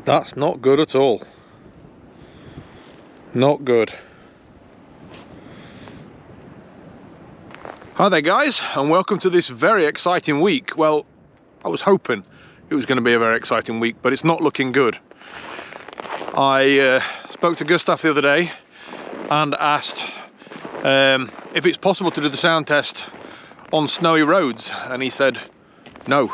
That's not good at all. Not good. Hi there guys, and welcome to this very exciting week. Well, I was hoping it was going to be a very exciting week, but it's not looking good. I spoke to Gustav the other day and asked if it's possible to do the sound test on snowy roads, and he said no,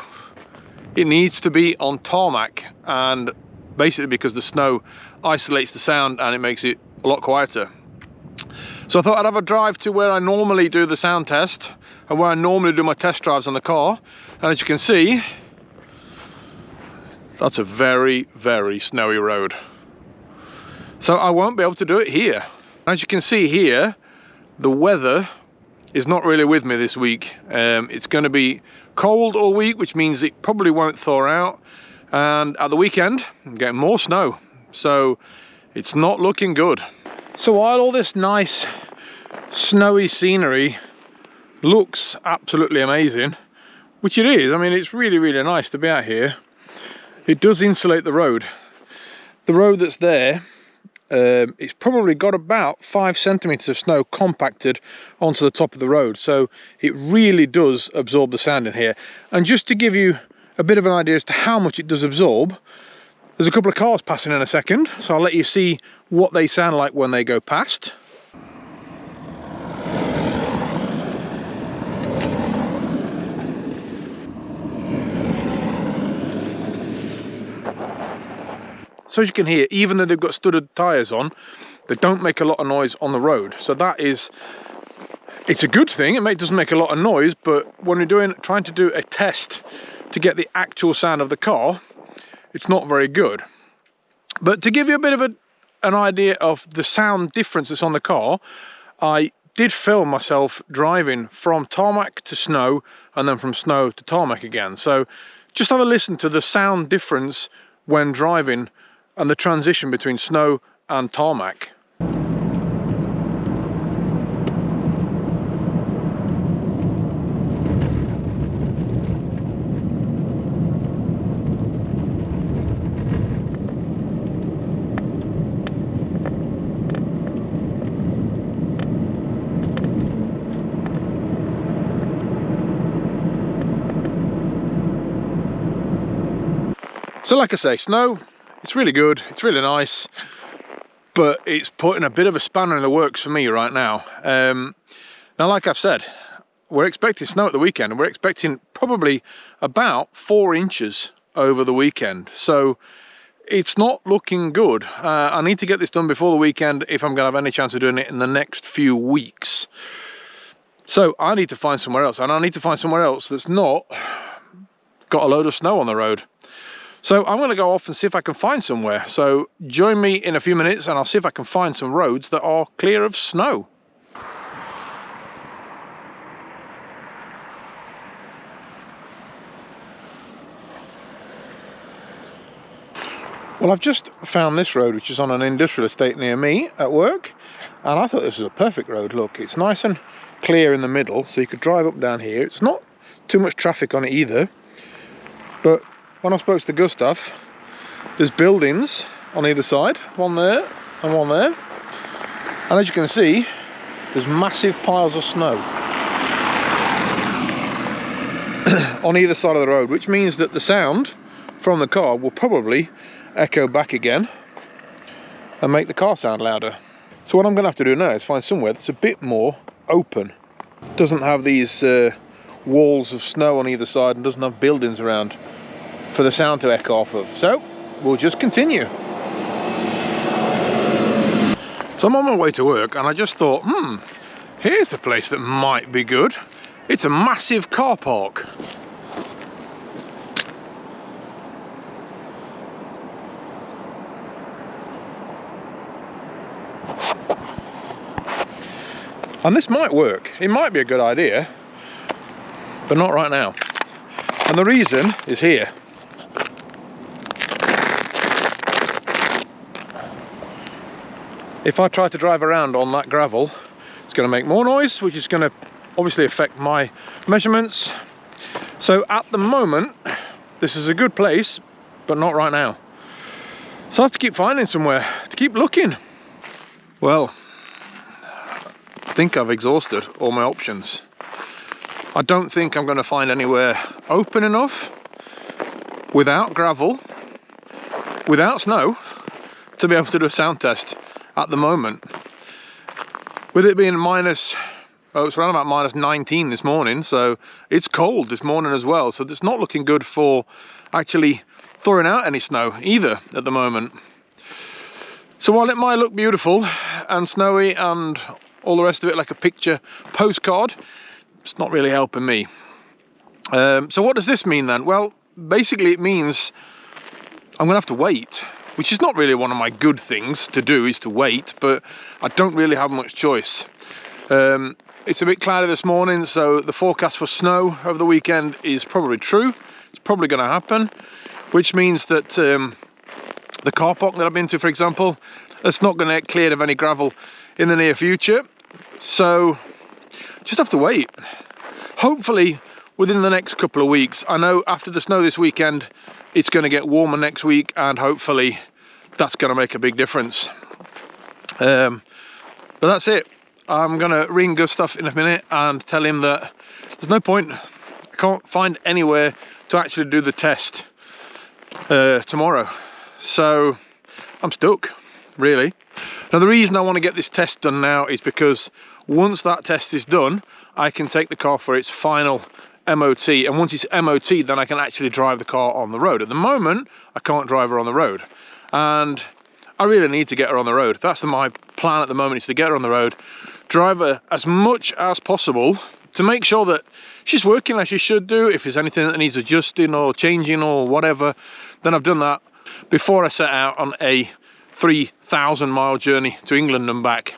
it needs to be on tarmac, and basically because the snow isolates the sound and it makes it a lot quieter. So I thought I'd have a drive to where I normally do the sound test and where I normally do my test drives on the car, and as you can see, that's a very, very snowy road. So I won't be able to do it here. As you can see here, the weather is not really with me this week. It's going to be cold all week, which means it probably won't thaw out, and at the weekend I'm getting more snow, so it's not looking good. So while all this nice snowy scenery looks absolutely amazing, which it is, I mean, it's really, really nice to be out here, it does insulate the road. The road that's there, it's probably got about 5 centimeters of snow compacted onto the top of the road, so it really does absorb the sound in here. And just to give you a bit of an idea as to how much it does absorb, there's a couple of cars passing in a second, so I'll let you see what they sound like when they go past. So as you can hear, even though they've got studded tyres on, they don't make a lot of noise on the road. So that is, it's a good thing. It doesn't make a lot of noise, but when we're trying to do a test to get the actual sound of the car, it's not very good. But to give you a bit of an idea of the sound difference that's on the car, I did film myself driving from tarmac to snow and then from snow to tarmac again. So just have a listen to the sound difference when driving and the transition between snow and tarmac. So like I say, snow, it's really good, it's really nice, but it's putting a bit of a spanner in the works for me right now. Now, like I've said, we're expecting snow at the weekend, and we're expecting probably about 4 inches over the weekend. So it's not looking good. I need to get this done before the weekend if I'm going to have any chance of doing it in the next few weeks. So I need to find somewhere else, and I need to find somewhere else that's not got a load of snow on the road. So I'm going to go off and see if I can find somewhere. So join me in a few minutes and I'll see if I can find some roads that are clear of snow. Well, I've just found this road, which is on an industrial estate near me at work, and I thought this was a perfect road. Look, it's nice and clear in the middle, so you could drive up down here. It's not too much traffic on it either, but when I spoke to Gustav, there's buildings on either side, one there and one there, and as you can see, there's massive piles of snow on either side of the road, which means that the sound from the car will probably echo back again and make the car sound louder. So what I'm going to have to do now is find somewhere that's a bit more open, doesn't have these walls of snow on either side, and doesn't have buildings around for the sound to echo off of. So we'll just continue. So I'm on my way to work, and I just thought, here's a place that might be good. It's a massive car park. And this might work. It might be a good idea, but not right now. And the reason is here. If I try to drive around on that gravel, it's going to make more noise, which is going to obviously affect my measurements. So at the moment, this is a good place, but not right now. So I have to keep finding somewhere, to keep looking. Well, I think I've exhausted all my options. I don't think I'm going to find anywhere open enough, without gravel, without snow, to be able to do a sound test at the moment. With it being minus, oh, it's around about minus 19 this morning, so it's cold this morning as well, so it's not looking good for actually throwing out any snow either at the moment. So while it might look beautiful and snowy and all the rest of it like a picture postcard, it's not really helping me. So what does this mean then? Well, basically it means I'm gonna have to wait, which is not really one of my good things to do, is to wait, but I don't really have much choice. It's a bit cloudy this morning, so the forecast for snow over the weekend is probably true. It's probably gonna happen, which means that the car park that I've been to, for example, that's not gonna get cleared of any gravel in the near future. So just have to wait. Hopefully within the next couple of weeks. I know after the snow this weekend, it's going to get warmer next week, and hopefully that's going to make a big difference. But that's it. I'm going to ring Gustav in a minute and tell him that there's no point. I can't find anywhere to actually do the test tomorrow. So I'm stuck, really. Now the reason I want to get this test done now is because once that test is done, I can take the car for its final MOT, and once it's MOT, then I can actually drive the car on the road. At the moment, I can't drive her on the road, and I really need to get her on the road. That's my plan at the moment, is to get her on the road, drive her as much as possible to make sure that she's working like she should do. If there's anything that needs adjusting or changing or whatever, then I've done that before I set out on a 3,000 mile journey to England and back.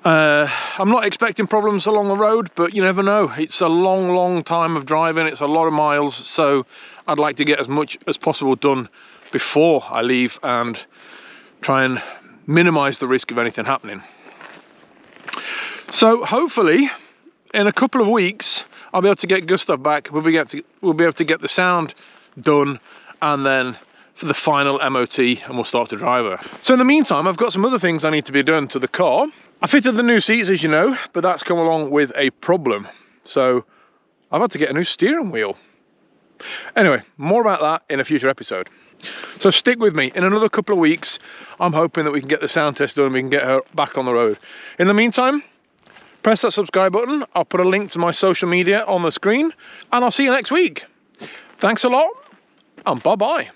I'm not expecting problems along the road, but you never know. It's a long time of driving, it's a lot of miles, so I'd like to get as much as possible done before I leave and try and minimize the risk of anything happening. So hopefully in a couple of weeks I'll be able to get Gustav back. We'll be able to get the sound done, and then for the final MOT, and we'll start to drive her. So in the meantime, I've got some other things I need to be done to the car. I fitted the new seats, as you know, but that's come along with a problem. So I've had to get a new steering wheel. Anyway, more about that in a future episode. So stick with me. In another couple of weeks, I'm hoping that we can get the sound test done and we can get her back on the road. In the meantime, press that subscribe button. I'll put a link to my social media on the screen, and I'll see you next week. Thanks a lot, and bye-bye.